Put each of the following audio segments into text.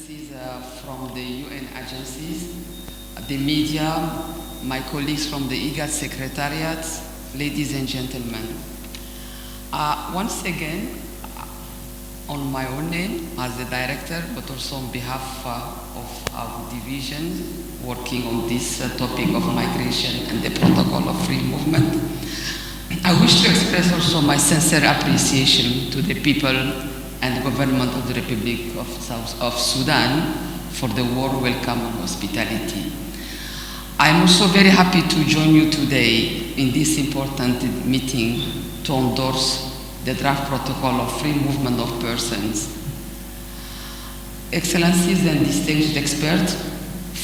Excellencies from the UN agencies, the media, my colleagues from the IGAD Secretariat, ladies and gentlemen. Once again, on my own name as the director, but also on behalf of our division working on this topic of migration and the protocol of free movement, I wish to express also my sincere appreciation to the people and government of the Republic of Sudan for the warm welcome and hospitality. I am also very happy to join you today in this important meeting to endorse the draft protocol of free movement of persons. Excellencies and distinguished experts,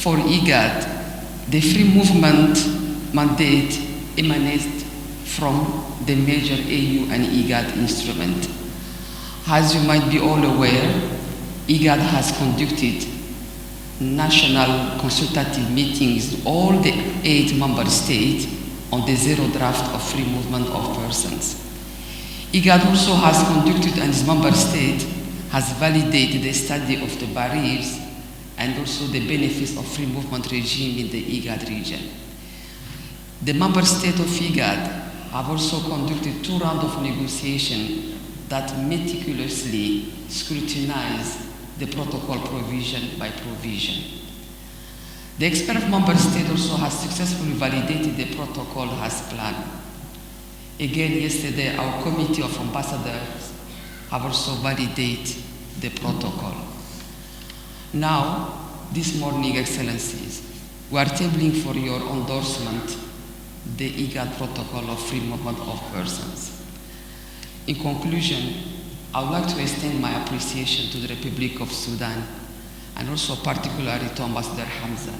for IGAD, the free movement mandate emanates from the major AU and IGAD instrument. As you might be all aware, IGAD has conducted national consultative meetings in all the 8 member states on the zero draft of free movement of persons. IGAD also has conducted, and its member state has validated the study of the barriers and also the benefits of free movement regime in the IGAD region. The member states of IGAD have also conducted 2 rounds of negotiation that meticulously scrutinize the protocol provision by provision. The expert member state also has successfully validated the protocol as planned. Again, yesterday, our committee of ambassadors have also validated the protocol. Now, this morning, Excellencies, we are tabling for your endorsement the IGAD protocol of free movement of persons. In conclusion, I would like to extend my appreciation to the Republic of Sudan and also particularly to Ambassador Hamza,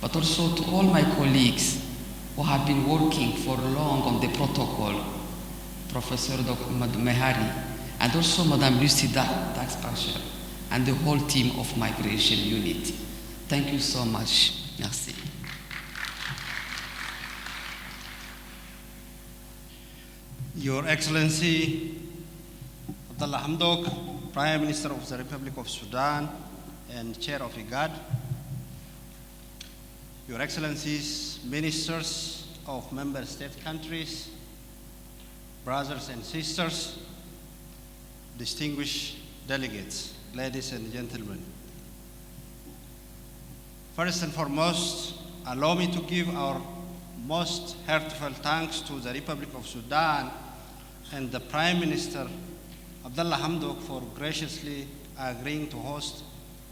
but also to all my colleagues who have been working for long on the protocol, Professor Dr. Mehari, and also Madame Lucy Daxpacher, and the whole team of Migration Unit. Thank you so much. Merci. Your Excellency, Abdullah Hamdok, Prime Minister of the Republic of Sudan and Chair of IGAD, Your Excellencies, Ministers of Member State countries, brothers and sisters, distinguished delegates, ladies and gentlemen. First and foremost, allow me to give our most heartfelt thanks to the Republic of Sudan and the Prime Minister, Abdullah Hamdok, for graciously agreeing to host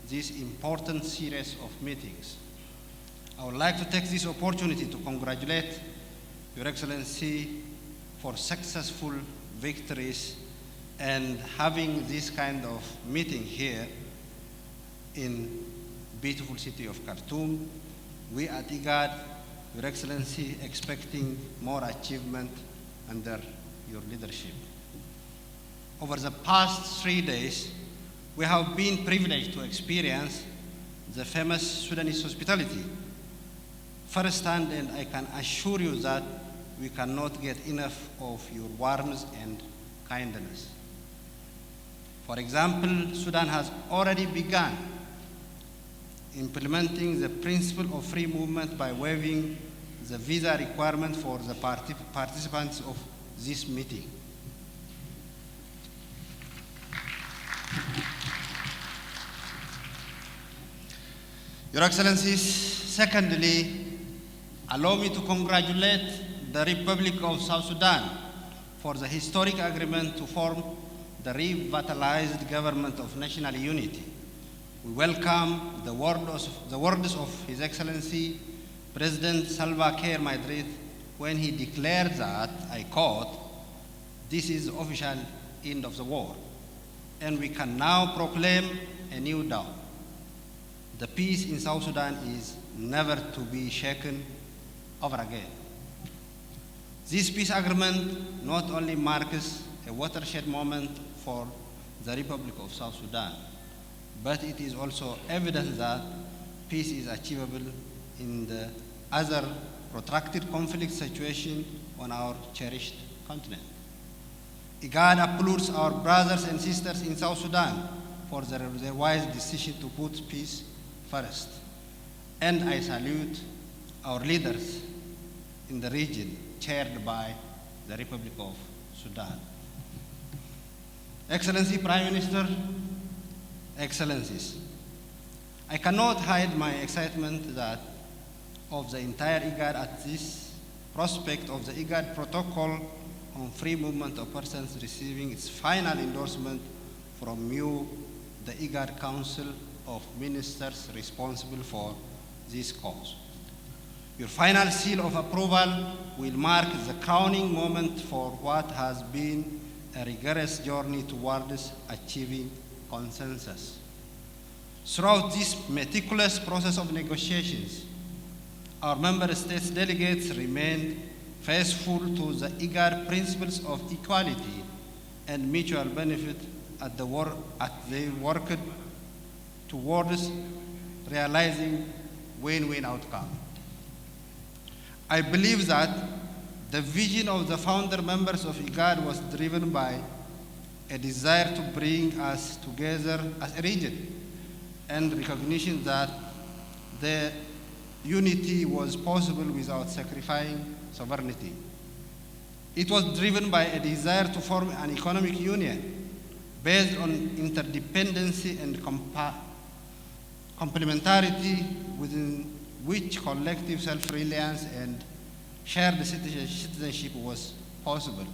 this important series of meetings. I would like to take this opportunity to congratulate Your Excellency for successful victories and having this kind of meeting here in beautiful city of Khartoum. We at IGAD, Your Excellency, expecting more achievement under your leadership. Over the past 3 days, we have been privileged to experience the famous Sudanese hospitality firsthand, and I can assure you that we cannot get enough of your warmth and kindness. For example, Sudan has already begun implementing the principle of free movement by waiving the visa requirement for the participants of this meeting. Your Excellencies, secondly, allow me to congratulate the Republic of South Sudan for the historic agreement to form the revitalized government of national unity. We welcome the words of His Excellency President Salva Kiir Madrid when he declared that, I quote, "This is the official end of the war, and we can now proclaim a new dawn. The peace in South Sudan is never to be shaken over again." This peace agreement not only marks a watershed moment for the Republic of South Sudan, but it is also evidence that peace is achievable in the other protracted conflict situation on our cherished continent. IGAD applauds our brothers and sisters in South Sudan for their wise decision to put peace first. And I salute our leaders in the region, chaired by the Republic of Sudan. Excellency Prime Minister, Excellencies, I cannot hide my excitement of the entire IGAD at this prospect of the IGAD Protocol on free movement of persons receiving its final endorsement from you, the IGAD Council of Ministers responsible for this cause. Your final seal of approval will mark the crowning moment for what has been a rigorous journey towards achieving consensus. Throughout this meticulous process of negotiations, our member states delegates remained faithful to the IGAD principles of equality and mutual benefit as they worked towards realizing win-win outcome. I believe that the vision of the founder members of IGAD was driven by a desire to bring us together as a region and recognition that the unity was possible without sacrificing sovereignty. It was driven by a desire to form an economic union based on interdependency and complementarity within which collective self-reliance and shared citizenship was possible.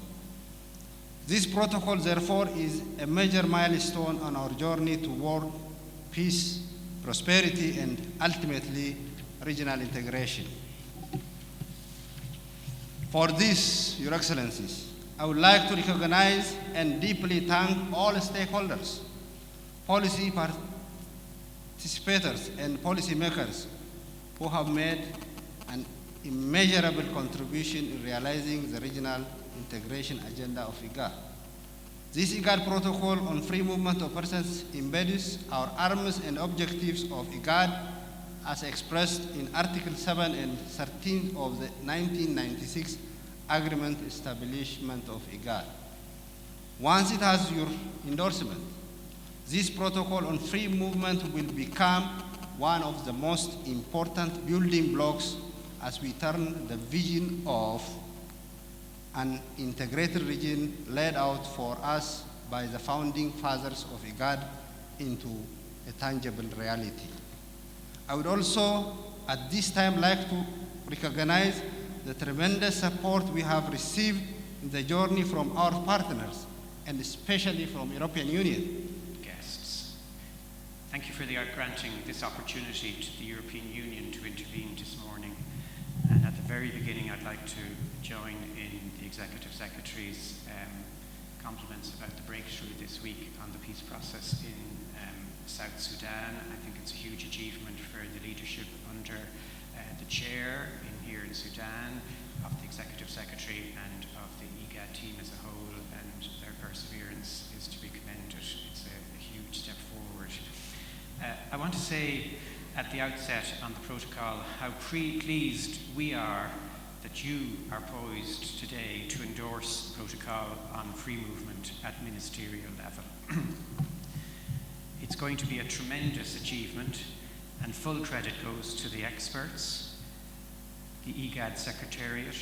This protocol, therefore, is a major milestone on our journey toward peace, prosperity, and ultimately regional integration. For this, Your Excellencies, I would like to recognize and deeply thank all stakeholders, policy participators, and policymakers who have made an immeasurable contribution in realizing the regional integration agenda of IGAD. This IGAD protocol on free movement of persons embodies our aims and objectives of IGAD as expressed in Article 7 and 13 of the 1996 Agreement Establishment of IGAD. Once it has your endorsement, this protocol on free movement will become one of the most important building blocks as we turn the vision of an integrated region laid out for us by the founding fathers of IGAD into a tangible reality. I would also, at this time, like to recognize the tremendous support we have received in the journey from our partners, and especially from European Union. Guests, thank you for granting this opportunity to the European Union to intervene this morning. And at the very beginning, I'd like to join in the Executive Secretary's compliments about the breakthrough this week on the peace process in South Sudan. I think it's a huge achievement for the leadership under the chair here in Sudan, of the Executive Secretary and of the IGAD team as a whole, and their perseverance is to be commended. It's a huge step forward. I want to say at the outset on the protocol how pleased we are that you are poised today to endorse the protocol on free movement at ministerial level. It's going to be a tremendous achievement, and full credit goes to the experts, the IGAD Secretariat,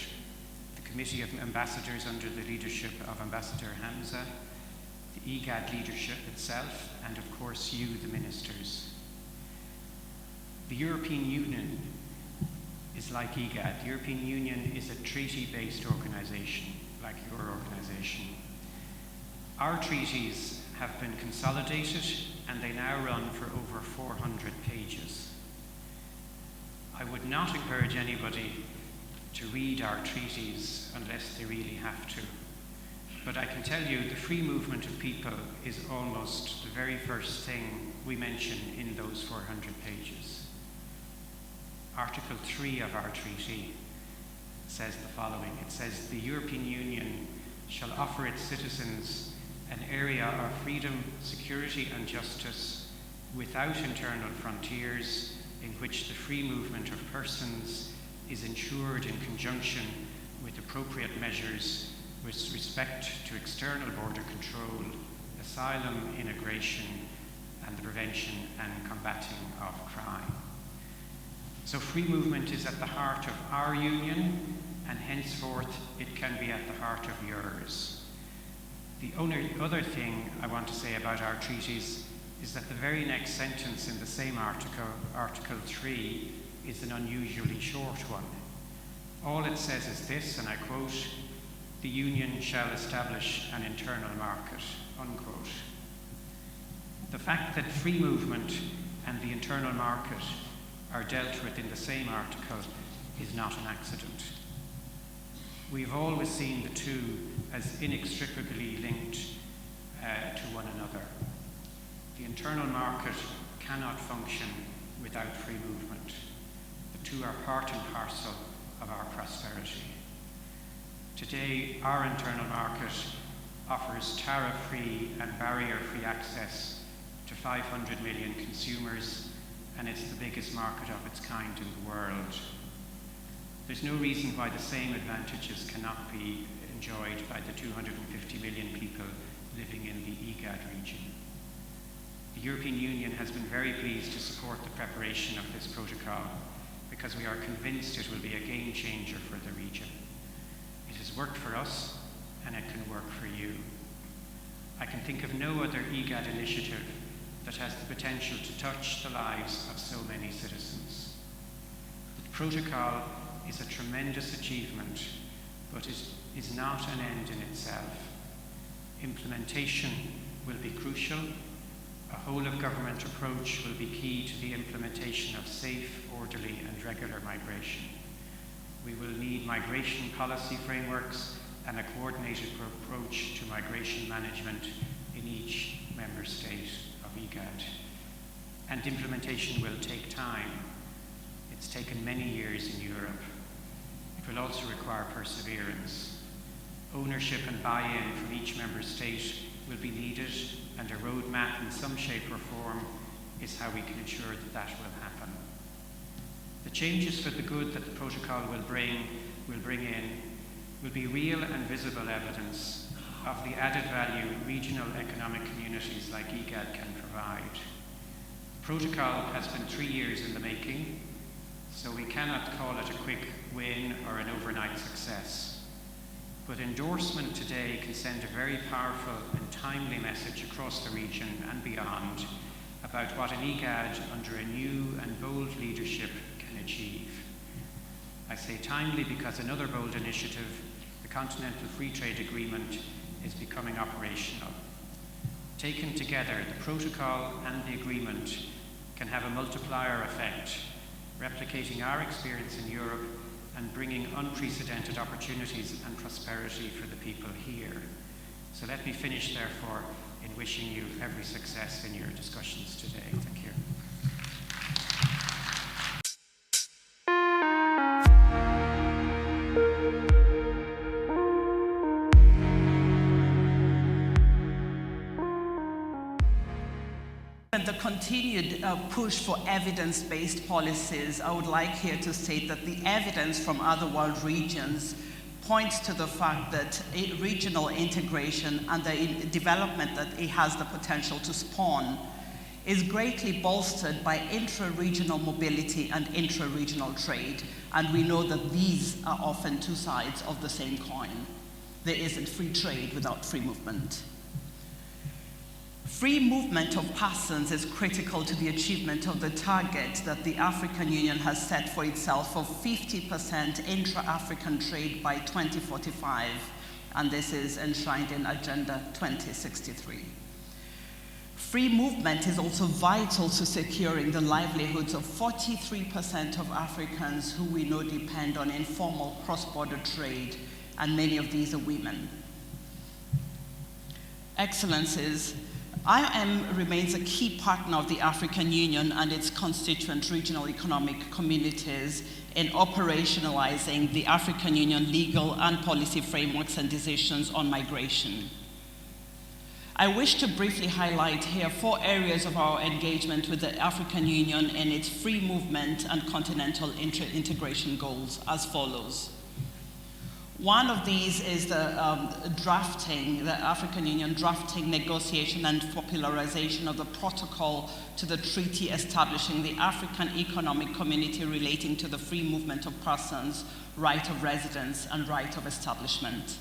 the Committee of Ambassadors under the leadership of Ambassador Hamza, the IGAD leadership itself, and of course you, the ministers. The European Union is like IGAD. The European Union is a treaty-based organization, like your organization. Our treaties have been consolidated, and they now run for over 400 pages. I would not encourage anybody to read our treaties unless they really have to. But I can tell you the free movement of people is almost the very first thing we mention in those 400 pages. Article 3 of our treaty says the following. It says, the European Union shall offer its citizens an area of freedom, security and justice without internal frontiers, in which the free movement of persons is ensured in conjunction with appropriate measures with respect to external border control, asylum, immigration, and the prevention and combating of crime. So free movement is at the heart of our union, and henceforth it can be at the heart of yours. The other thing I want to say about our treaties is that the very next sentence in the same article, Article 3, is an unusually short one. All it says is this, and I quote, "The Union shall establish an internal market," unquote. The fact that free movement and the internal market are dealt with in the same article is not an accident. We've always seen the two as inextricably linked to one another. The internal market cannot function without free movement. The two are part and parcel of our prosperity. Today, our internal market offers tariff-free and barrier-free access to 500 million consumers, and it's the biggest market of its kind in the world. There's no reason why the same advantages cannot be enjoyed by the 250 million people living in the IGAD region. The European Union has been very pleased to support the preparation of this protocol because we are convinced it will be a game changer for the region. It has worked for us, and it can work for you. I can think of no other IGAD initiative that has the potential to touch the lives of so many citizens. The protocol is a tremendous achievement, but it is not an end in itself. Implementation will be crucial. A whole-of-government approach will be key to the implementation of safe, orderly, and regular migration. We will need migration policy frameworks and a coordinated approach to migration management in each member state of IGAD. And implementation will take time. It's taken many years in Europe. It will also require perseverance. Ownership and buy-in from each member state will be needed, and a roadmap in some shape or form is how we can ensure that that will happen. The changes for the good that the protocol will bring in will be real and visible evidence of the added value regional economic communities like IGAD can provide. The protocol has been 3 years in the making, so we cannot call it a quick win or an overnight success. But endorsement today can send a very powerful and timely message across the region and beyond about what an IGAD under a new and bold leadership can achieve. I say timely because another bold initiative, the Continental Free Trade Agreement, is becoming operational. Taken together, the protocol and the agreement can have a multiplier effect, replicating our experience in Europe and bringing unprecedented opportunities and prosperity for the people here. So let me finish, therefore, in wishing you every success in your discussions today. Thank you. The continued push for evidence-based policies, I would like here to state that the evidence from other world regions points to the fact that regional integration and the development that it has the potential to spawn is greatly bolstered by intra-regional mobility and intra-regional trade. And we know that these are often two sides of the same coin. There isn't free trade without free movement. Free movement of persons is critical to the achievement of the target that the African Union has set for itself of 50% intra-African trade by 2045, and this is enshrined in Agenda 2063. Free movement is also vital to securing the livelihoods of 43% of Africans who we know depend on informal cross-border trade, and many of these are women. Excellencies, IOM remains a key partner of the African Union and its constituent regional economic communities in operationalizing the African Union legal and policy frameworks and decisions on migration. I wish to briefly highlight here 4 areas of our engagement with the African Union in its free movement and continental integration goals as follows. One of these is the African Union drafting, negotiation, and popularization of the protocol to the treaty establishing the African Economic Community relating to the free movement of persons, right of residence, and right of establishment.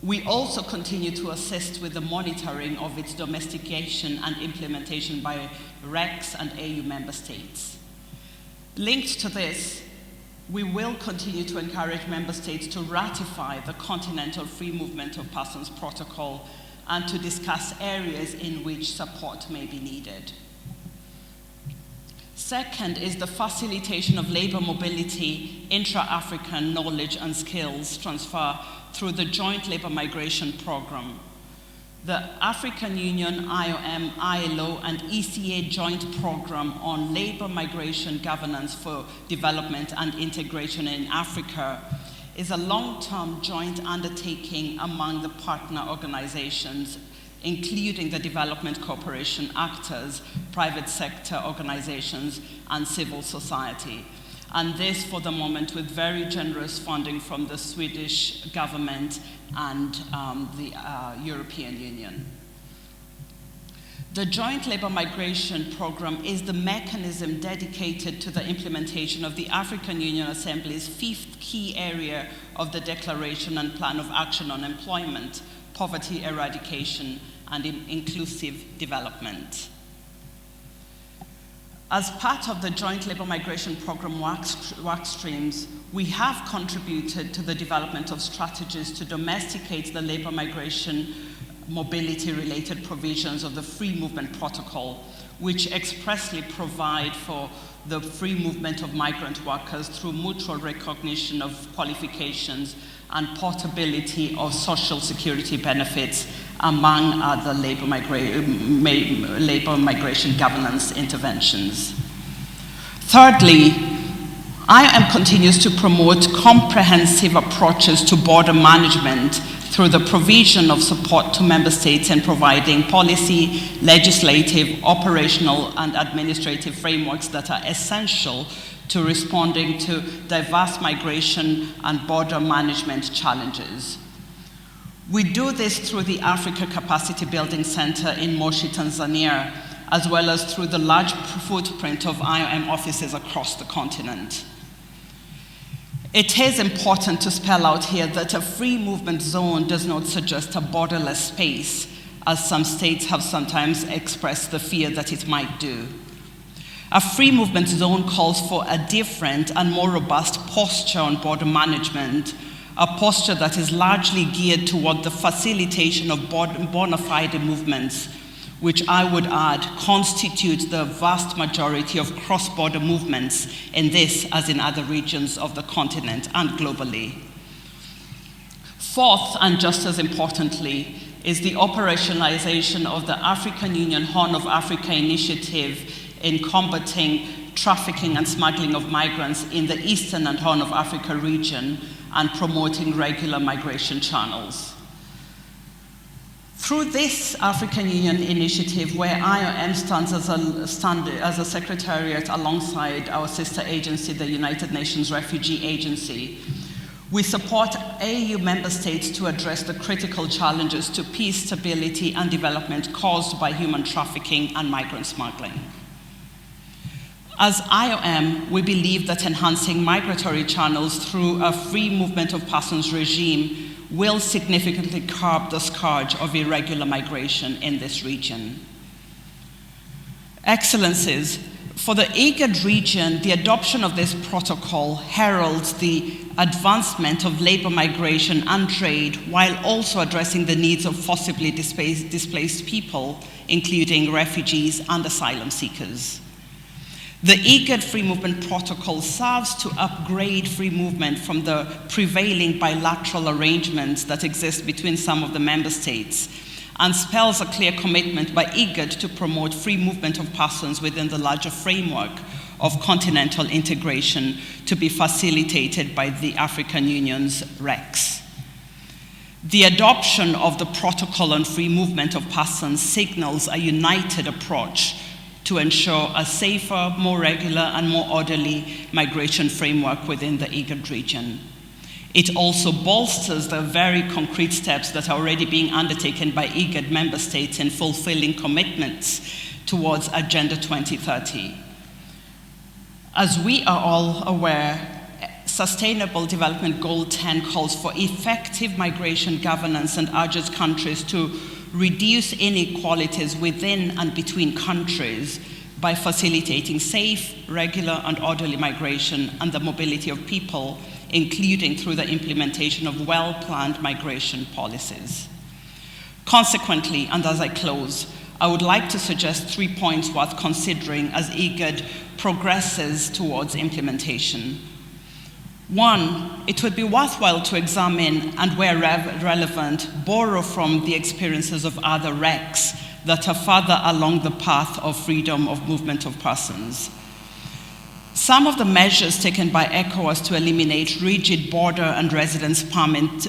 We also continue to assist with the monitoring of its domestication and implementation by RECs and AU member states. Linked to this, we will continue to encourage member states to ratify the Continental Free Movement of Persons Protocol and to discuss areas in which support may be needed. Second is the facilitation of labor mobility, intra-African knowledge and skills transfer through the Joint Labor Migration Program. The African Union, IOM, ILO, and ECA Joint Program on Labor Migration Governance for Development and Integration in Africa is a long-term joint undertaking among the partner organizations, including the development cooperation actors, private sector organizations, and civil society. And this, for the moment, with very generous funding from the Swedish government and the European Union. The Joint Labor Migration Program is the mechanism dedicated to the implementation of the African Union Assembly's fifth key area of the Declaration and Plan of Action on Employment, Poverty Eradication, and Inclusive Development. As part of the Joint Labor Migration Program work streams, we have contributed to the development of strategies to domesticate the labor migration mobility-related provisions of the Free Movement Protocol, which expressly provide for the free movement of migrant workers through mutual recognition of qualifications and portability of social security benefits, among other labor migration governance interventions. Thirdly, IOM continues to promote comprehensive approaches to border management through the provision of support to member states in providing policy, legislative, operational, and administrative frameworks that are essential to responding to diverse migration and border management challenges. We do this through the Africa Capacity Building Center in Moshi, Tanzania, as well as through the large footprint of IOM offices across the continent. It is important to spell out here that a free movement zone does not suggest a borderless space, as some states have sometimes expressed the fear that it might do. A free movement zone calls for a different and more robust posture on border management, a posture that is largely geared toward the facilitation of bona fide movements, which I would add constitute the vast majority of cross-border movements in this as in other regions of the continent and globally. Fourth, and just as importantly, is the operationalization of the African Union Horn of Africa initiative in combating trafficking and smuggling of migrants in the Eastern and Horn of Africa region and promoting regular migration channels. Through this African Union initiative, where IOM stands as a secretariat alongside our sister agency, the United Nations Refugee Agency, we support AU member states to address the critical challenges to peace, stability, and development caused by human trafficking and migrant smuggling. As IOM, we believe that enhancing migratory channels through a free movement of persons regime will significantly curb the scourge of irregular migration in this region. Excellencies, for the IGAD region, the adoption of this protocol heralds the advancement of labor migration and trade while also addressing the needs of forcibly displaced people, including refugees and asylum seekers. The IGAD Free Movement Protocol serves to upgrade free movement from the prevailing bilateral arrangements that exist between some of the member states and spells a clear commitment by IGAD to promote free movement of persons within the larger framework of continental integration to be facilitated by the African Union's RECs. The adoption of the Protocol on Free Movement of Persons signals a united approach to ensure a safer, more regular, and more orderly migration framework within the IGAD region. It also bolsters the very concrete steps that are already being undertaken by IGAD member states in fulfilling commitments towards Agenda 2030. As we are all aware, Sustainable Development Goal 10 calls for effective migration governance and urges countries to reduce inequalities within and between countries by facilitating safe, regular, and orderly migration and the mobility of people, including through the implementation of well-planned migration policies. Consequently, and as I close, I would like to suggest 3 points worth considering as IGAD progresses towards implementation. One, it would be worthwhile to examine and, where relevant, borrow from the experiences of other RECs that are further along the path of freedom of movement of persons. Some of the measures taken by ECOWAS to eliminate rigid border and residence permit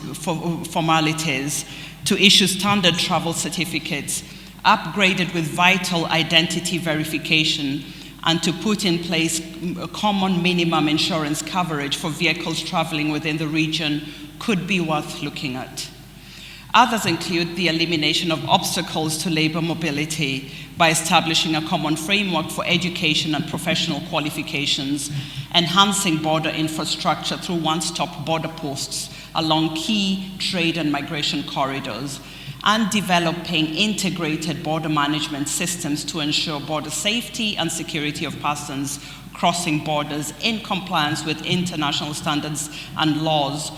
formalities, to issue standard travel certificates, upgraded with vital identity verification, and to put in place a common minimum insurance coverage for vehicles traveling within the region could be worth looking at. Others include the elimination of obstacles to labor mobility by establishing a common framework for education and professional qualifications, enhancing border infrastructure through one-stop border posts along key trade and migration corridors, and developing integrated border management systems to ensure border safety and security of persons crossing borders in compliance with international standards and laws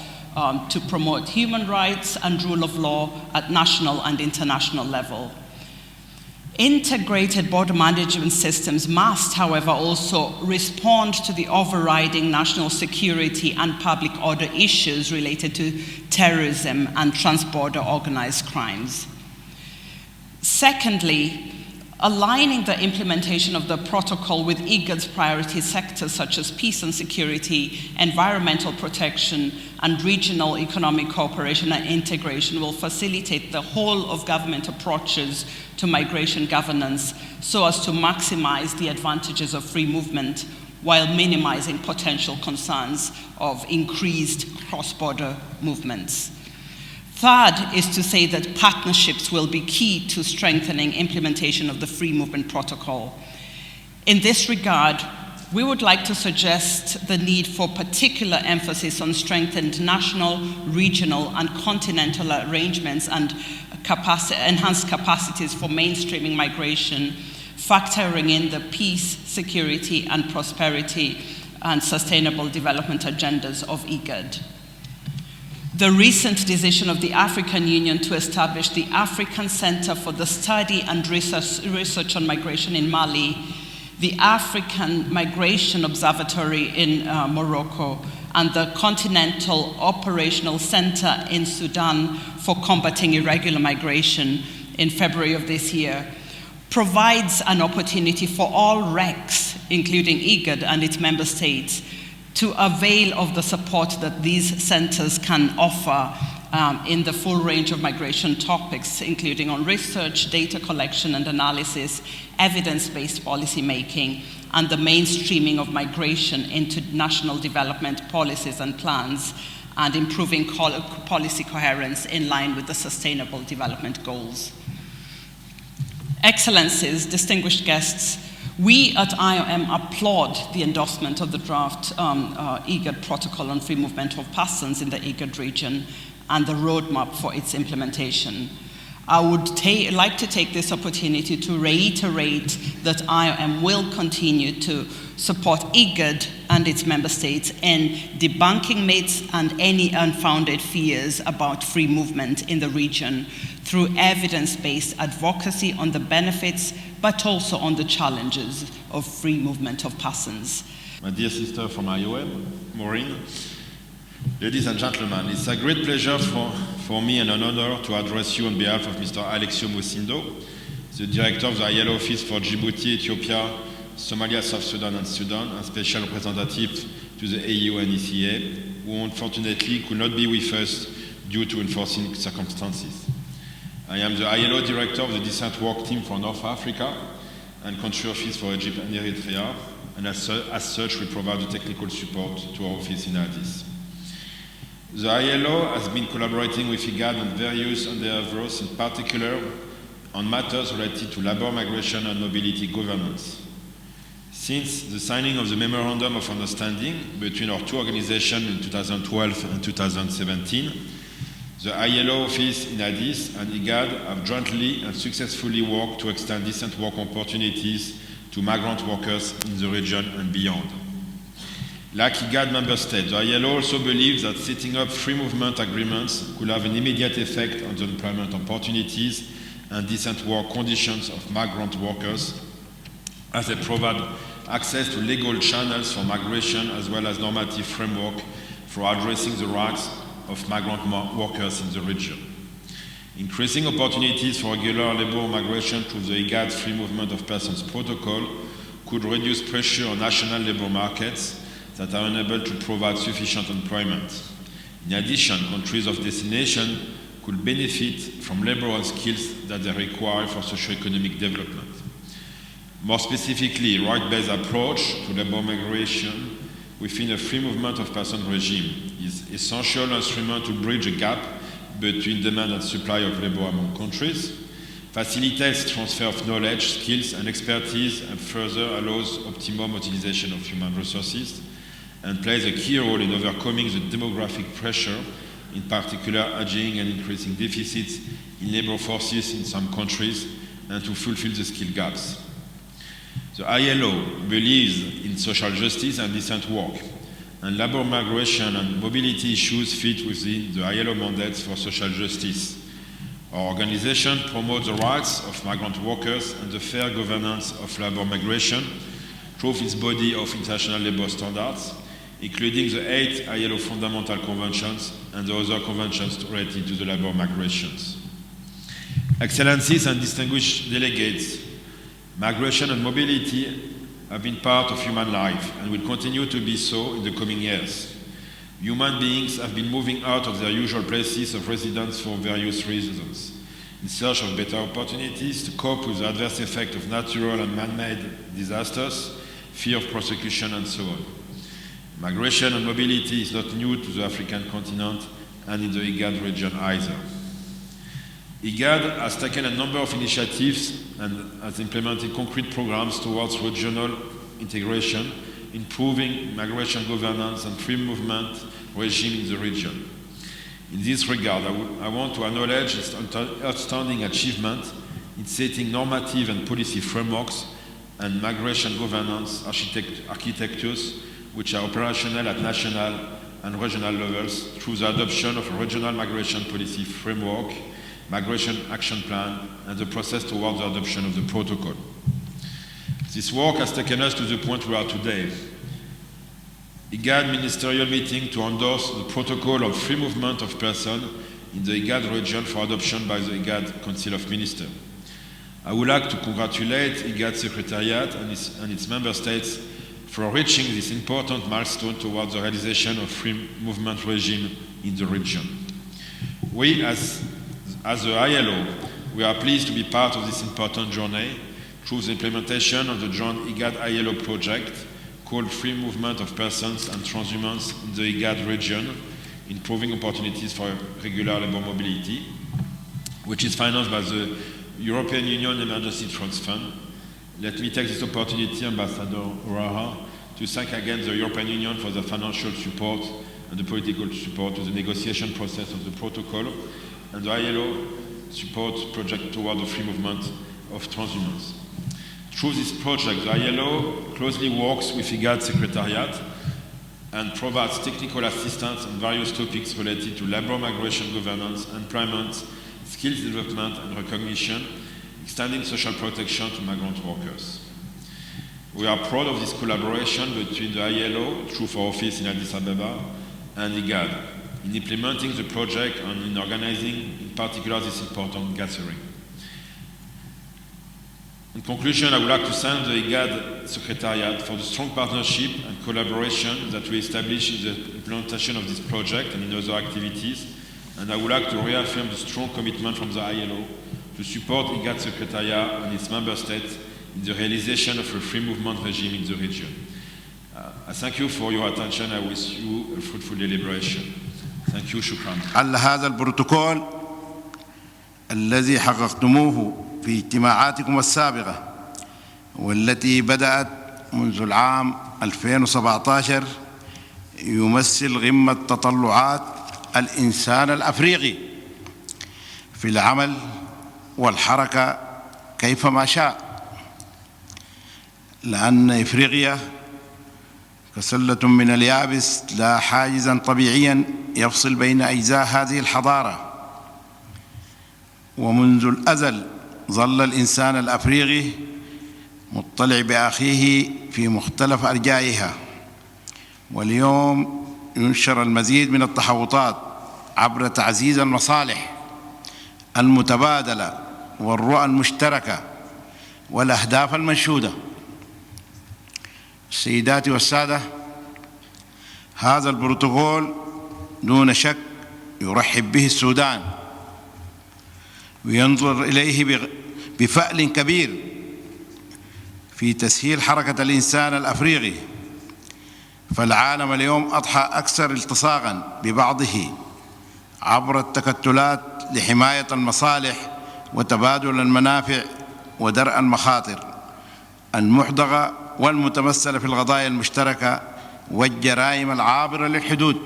to promote human rights and rule of law at national and international level. Integrated border management systems must, however, also respond to the overriding national security and public order issues related to terrorism and transborder organized crimes. Secondly, aligning the implementation of the protocol with IGAD's priority sectors such as peace and security, environmental protection, and regional economic cooperation and integration will facilitate the whole of government approaches to migration governance so as to maximize the advantages of free movement while minimizing potential concerns of increased cross-border movements. Third is to say that partnerships will be key to strengthening implementation of the Free Movement Protocol. In this regard, we would like to suggest the need for particular emphasis on strengthened national, regional, and continental arrangements and enhanced capacities for mainstreaming migration, factoring in the peace, security, and prosperity and sustainable development agendas of IGAD. The recent decision of the African Union to establish the African Center for the Study and Research on Migration in Mali, the African Migration Observatory in Morocco, and the Continental Operational Center in Sudan for combating irregular migration in February of this year, provides an opportunity for all RECs, including IGAD and its member states, to avail of the support that these centers can offer in the full range of migration topics, including on research, data collection and analysis, evidence-based policy making, and the mainstreaming of migration into national development policies and plans, and improving policy coherence in line with the Sustainable Development Goals. Excellencies, distinguished guests, we at IOM applaud the endorsement of the draft IGAD protocol on free movement of persons in the IGAD region and the roadmap for its implementation. I would like to take this opportunity to reiterate that IOM will continue to support IGAD and its member states in debunking myths and any unfounded fears about free movement in the region through evidence-based advocacy on the benefits, but also on the challenges of free movement of persons. My dear sister from IOM, Maureen, ladies and gentlemen, it's a great pleasure for me and an honor to address you on behalf of Mr. Alexio Mosindo, the director of the ILO Office for Djibouti, Ethiopia, Somalia, South Sudan, and Sudan, and special representative to the AU and ECA, who unfortunately could not be with us due to unforeseen circumstances. I am the ILO director of the Descent Work Team for North Africa and Country Office for Egypt and Eritrea, and as such we provide the technical support to our office in Addis. The ILO has been collaborating with IGAD on various endeavors, in particular on matters related to labor migration and mobility governance. Since the signing of the Memorandum of Understanding between our two organizations in 2012 and 2017, the ILO office in Addis and IGAD have jointly and successfully worked to extend decent work opportunities to migrant workers in the region and beyond. Like IGAD member states, the ILO also believes that setting up free movement agreements could have an immediate effect on the employment opportunities and decent work conditions of migrant workers, as they provide access to legal channels for migration as well as normative framework for addressing the rights of migrant workers in the region. Increasing opportunities for regular labor migration through the IGAD Free Movement of Persons Protocol could reduce pressure on national labor markets that are unable to provide sufficient employment. In addition, countries of destination could benefit from labor and skills that they require for socio-economic development. More specifically, right-based approach to labor migration within a free movement of persons regime is an essential instrument to bridge a gap between demand and supply of labor among countries, facilitates transfer of knowledge, skills, and expertise, and further allows optimum utilization of human resources, and plays a key role in overcoming the demographic pressure, in particular aging and increasing deficits in labor forces in some countries, and to fulfill the skill gaps. The ILO believes in social justice and decent work, and labor migration and mobility issues fit within the ILO mandates for social justice. Our organization promotes the rights of migrant workers and the fair governance of labor migration through its body of international labor standards, including the 8 ILO fundamental conventions and the other conventions related to the labor migrations. Excellencies and distinguished delegates, migration and mobility have been part of human life and will continue to be so in the coming years. Human beings have been moving out of their usual places of residence for various reasons, in search of better opportunities to cope with the adverse effects of natural and man-made disasters, fear of prosecution, and so on. Migration and mobility is not new to the African continent and in the IGAD region either. IGAD has taken a number of initiatives and has implemented concrete programs towards regional integration, improving migration governance and free movement regime in the region. In this regard, I want to acknowledge its outstanding achievement in setting normative and policy frameworks and migration governance architectures which are operational at national and regional levels through the adoption of a regional migration policy framework, migration action plan, and the process towards the adoption of the protocol. This work has taken us to the point we are today. IGAD ministerial meeting to endorse the protocol of free movement of persons in the IGAD region for adoption by the IGAD Council of Ministers. I would like to congratulate IGAD Secretariat and its member states for reaching this important milestone towards the realization of free movement regime in the region. We, as the ILO, we are pleased to be part of this important journey through the implementation of the joint IGAD-ILO project called Free Movement of Persons and Transhumants in the IGAD region, improving opportunities for regular labor mobility, which is financed by the European Union Emergency Trust Fund. Let me take this opportunity, Ambassador Uraha, to thank again the European Union for the financial support and the political support to the negotiation process of the protocol, and the ILO support project toward the free movement of transhumants. Through this project, the ILO closely works with IGAD Secretariat and provides technical assistance on various topics related to labor migration governance, employment, skills development and recognition, extending social protection to migrant workers. We are proud of this collaboration between the ILO, through our office in Addis Ababa, and IGAD, in implementing the project and in organizing, in particular, this important gathering. In conclusion, I would like to thank the IGAD Secretariat for the strong partnership and collaboration that we established in the implementation of this project and in other activities, and I would like to reaffirm the strong commitment from the ILO to support IGAD Secretariat and its member states in the realization of a free movement regime in the region. I thank you for your attention. I wish you a fruitful deliberation. Thank you, شكرا. على هذا البروتوكول الذي حققتموه في اجتماعاتكم السابقة والتي بدأت منذ العام 2017 يمثل غمة تطلعات الإنسان الأفريقي في العمل والحركة كيفما شاء، لأن إفريقيا كسلة من اليابس لا حاجزا طبيعيا يفصل بين أجزاء هذه الحضارة، ومنذ الأزل ظل الإنسان الأفريقي مطلع بأخيه في مختلف أرجائها. واليوم ينشر المزيد من التحوطات عبر تعزيز المصالح المتبادلة والرؤى المشتركة والأهداف المنشودة. سيداتي والسادة، هذا البروتوكول دون شك يرحب به السودان وينظر إليه بفأل كبير في تسهيل حركة الإنسان الأفريقي، فالعالم اليوم أضحى أكثر التصاقاً ببعضه عبر التكتلات لحماية المصالح وتبادل المنافع ودرء المخاطر المحدقة والمتمثلة في القضايا المشتركة والجرائم العابرة للحدود.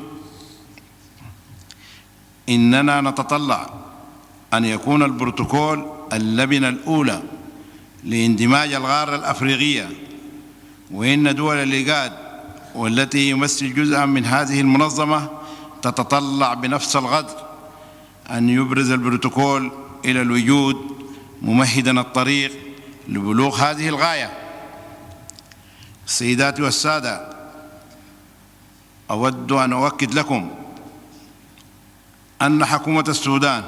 إننا نتطلع أن يكون البروتوكول اللبنة الأولى لاندماج القارة الأفريقية، وإن دول الإيقاد والتي يمثل جزءاً من هذه المنظمة تتطلع بنفس القدر أن يبرز البروتوكول إلى الوجود ممهداً الطريق لبلوغ هذه الغاية. سيداتي والسادة، أود أن أؤكد لكم أن حكومة السودان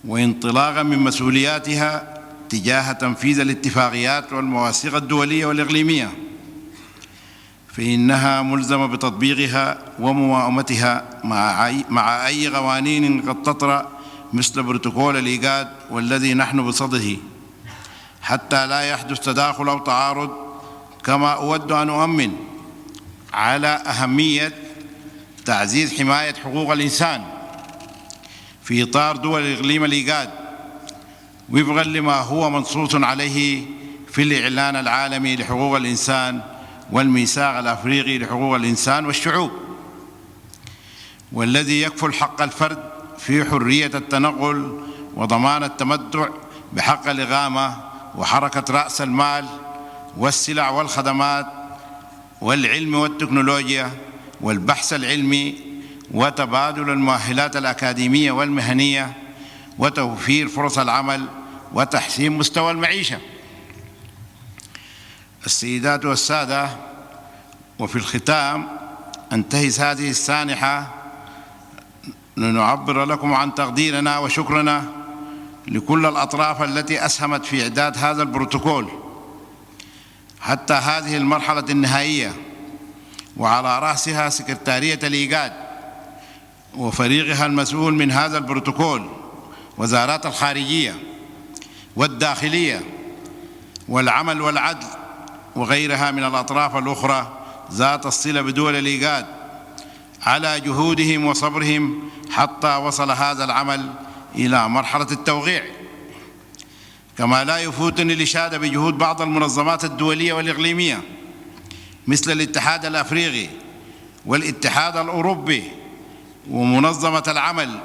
وانطلاقاً من مسؤولياتها تجاه تنفيذ الاتفاقيات والمواثيق الدولية والإقليمية فإنها ملزمة بتطبيقها وموائمتها مع أي قوانين قد تطرأ مثل بروتوكول الإيقاد والذي نحن بصدده، حتى لا يحدث تداخل أو تعارض. كما أود أن أؤمن على أهمية تعزيز حماية حقوق الإنسان في إطار دول الإقليم الإيقاد وفقا لما هو منصوص عليه في الإعلان العالمي لحقوق الإنسان والميثاق الأفريقي لحقوق الإنسان والشعوب، والذي يكفل حق الفرد في حرية التنقل وضمان التمتع بحق الإقامة وحركة رأس المال والسلع والخدمات والعلم والتكنولوجيا والبحث العلمي وتبادل المؤهلات الأكاديمية والمهنية وتوفير فرص العمل وتحسين مستوى المعيشة. السيدات والسادة، وفي الختام أنتهز هذه السانحة لنعبر لكم عن تقديرنا وشكرنا لكل الأطراف التي أسهمت في إعداد هذا البروتوكول حتى هذه المرحلة النهائية، وعلى رأسها سكرتارية الإيقاد وفريقها المسؤول من هذا البروتوكول، وزارات الخارجية والداخلية والعمل والعدل وغيرها من الأطراف الأخرى ذات الصلة بدول الإيقاد على جهودهم وصبرهم حتى وصل هذا العمل إلى مرحلة التوقيع. كما لا يفوتني الإشادة بجهود بعض المنظمات الدولية والإقليمية مثل الاتحاد الأفريقي والاتحاد الأوروبي ومنظمة العمل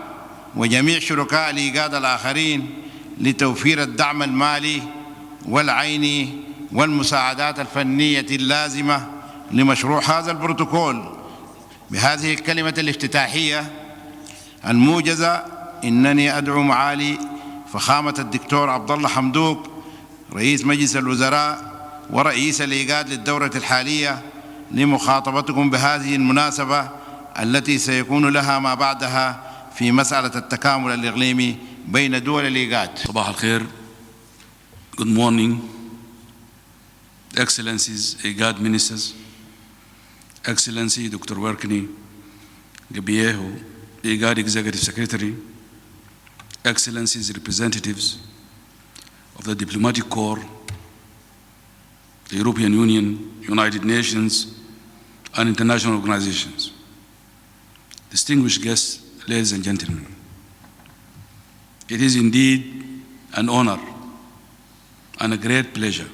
وجميع شركاء الإيقاد الآخرين لتوفير الدعم المالي والعيني والمساعدات الفنية اللازمة لمشروع هذا البروتوكول. بهذه الكلمة الافتتاحية الموجزة إنني أدعو معالي فخامة الدكتور عبدالله حمدوك رئيس مجلس الوزراء ورئيس الإيقاد للدورة الحالية لمخاطبتكم بهذه المناسبة التي سيكون لها ما بعدها في مسألة التكامل الإقليمي بين دول الإيقاد. صباح الخير. Good morning, Excellencies, IGAD Ministers, Excellency Dr. Workney, Gabieho, IGAD Executive Secretary, Excellencies, representatives of the Diplomatic Corps, the European Union, United Nations, and international organizations. distinguished guests, ladies and gentlemen, it is indeed an honor and a great pleasure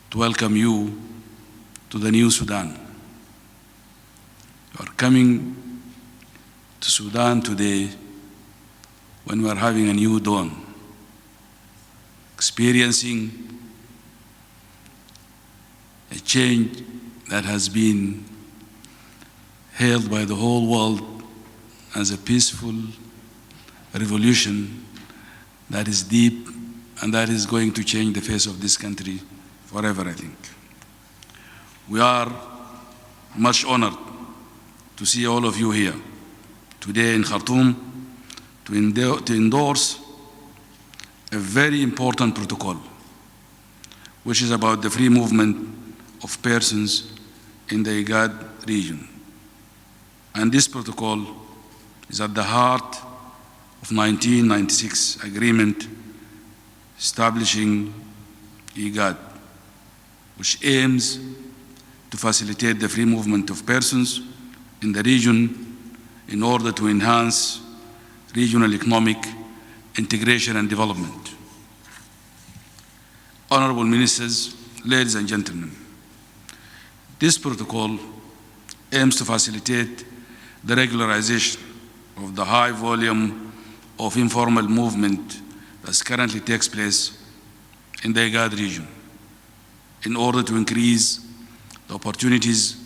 to welcome you to the new Sudan. You are coming to Sudan today when we are having a new dawn, experiencing a change that has been hailed by the whole world as a peaceful revolution that is deep and that is going to change the face of this country forever, I think. We are much honored to see all of you here today in Khartoum to endorse a very important protocol, which is about the free movement of persons in the IGAD region. And this protocol is at the heart of 1996 agreement establishing IGAD, which aims to facilitate the free movement of persons in the region in order to enhance regional economic integration and development. Honorable ministers, ladies and gentlemen, this protocol aims to facilitate the regularization of the high volume of informal movement that currently takes place in the IGAD region in order to increase the opportunities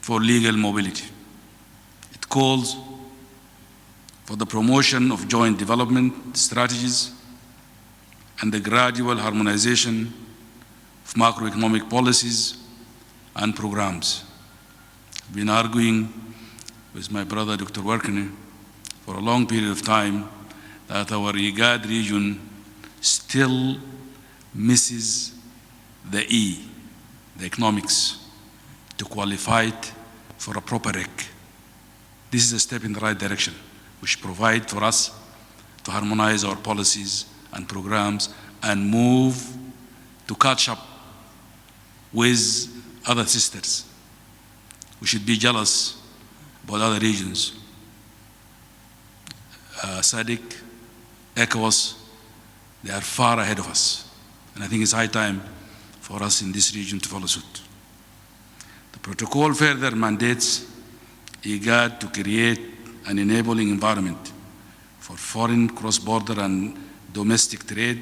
for legal mobility. It calls for the promotion of joint development strategies and the gradual harmonization of macroeconomic policies and programs. I've been arguing with my brother, Dr. Waqar, for a long period of time that our IGAD region still misses the E, the economics, to qualify it for a proper REC. This is a step in the right direction, which provides for us to harmonize our policies and programs and move to catch up with other sisters. We should be jealous about other regions. SADC, ECOWAS, they are far ahead of us. And I think it's high time for us in this region to follow suit. The protocol further mandates IGAD to create an enabling environment for foreign cross-border and domestic trade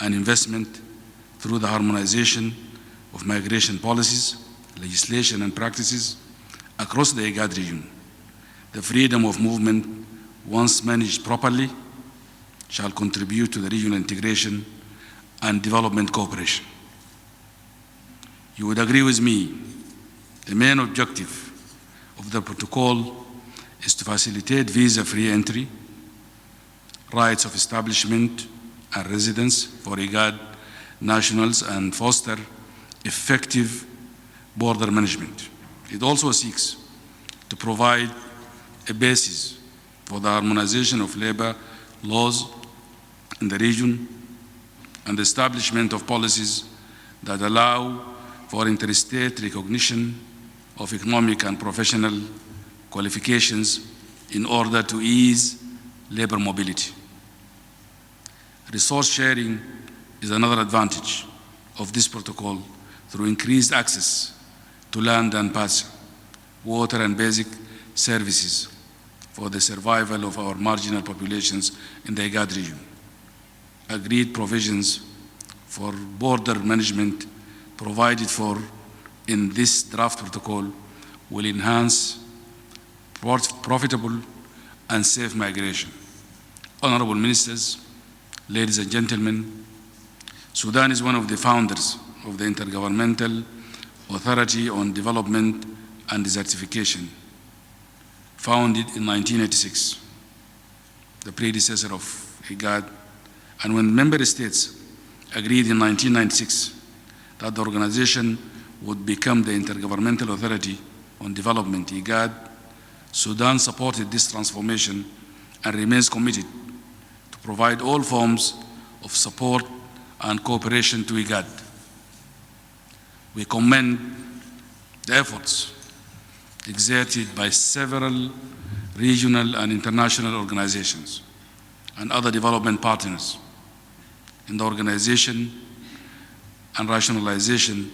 and investment through the harmonization of migration policies, legislation and practices across the IGAD region. The freedom of movement, once managed properly, shall contribute to the regional integration and development cooperation. You would agree with me, the main objective of the protocol is to facilitate visa-free entry, rights of establishment and residence for IGAD nationals, and foster effective border management. It also seeks to provide a basis for the harmonization of labor laws in the region and the establishment of policies that allow for interstate recognition of economic and professional qualifications in order to ease labor mobility. Resource sharing is another advantage of this protocol through increased access to land and pasture, water and basic services for the survival of our marginal populations in the IGAD region. Agreed provisions for border management provided for in this draft protocol will enhance profitable and safe migration. Honorable ministers, ladies and gentlemen, Sudan is one of the founders of the Intergovernmental Authority on Development and Desertification, founded in 1986, the predecessor of IGAD, and when member states agreed in 1996 that the organization would become the Intergovernmental Authority on Development, IGAD, Sudan supported this transformation and remains committed to provide all forms of support and cooperation to IGAD. We commend the efforts exerted by several regional and international organizations and other development partners in the organization and rationalization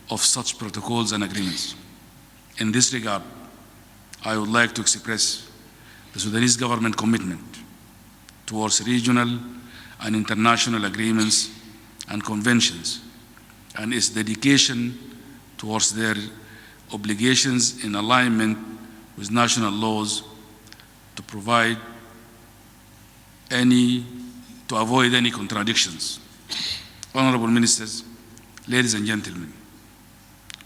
of such protocols and agreements. In this regard, I would like to express the Sudanese government commitment towards regional and international agreements and conventions, and its dedication towards their obligations in alignment with national laws to avoid any contradictions. Honorable Ministers, ladies and gentlemen,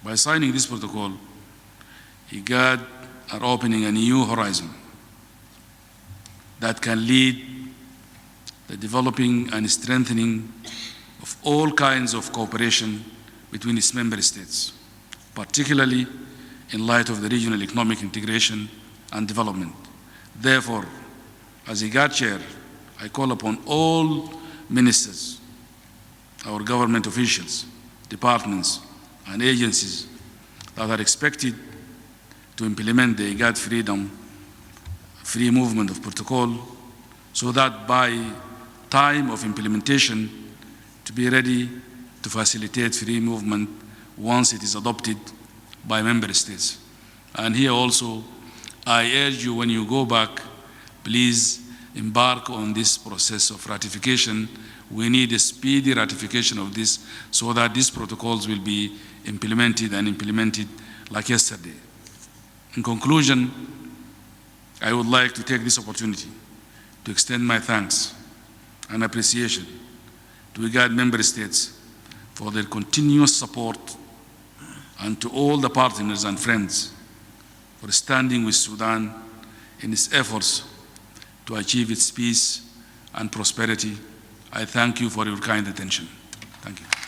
by signing this protocol, IGAD are opening a new horizon that can lead the developing and strengthening of all kinds of cooperation between its member states, particularly in light of the regional economic integration and development. Therefore, as IGAD chair, I call upon all ministers, our government officials, departments, and agencies that are expected to implement the IGAD free movement of protocol, so that by time of implementation, to be ready to facilitate free movement once it is adopted by member states. And here also, I urge you, when you go back, please embark on this process of ratification. We need a speedy ratification of this so that these protocols will be implemented like yesterday. In conclusion, I would like to take this opportunity to extend my thanks and appreciation to IGAD member states for their continuous support, and to all the partners and friends for standing with Sudan in its efforts to achieve its peace and prosperity. I thank you for your kind attention. Thank you.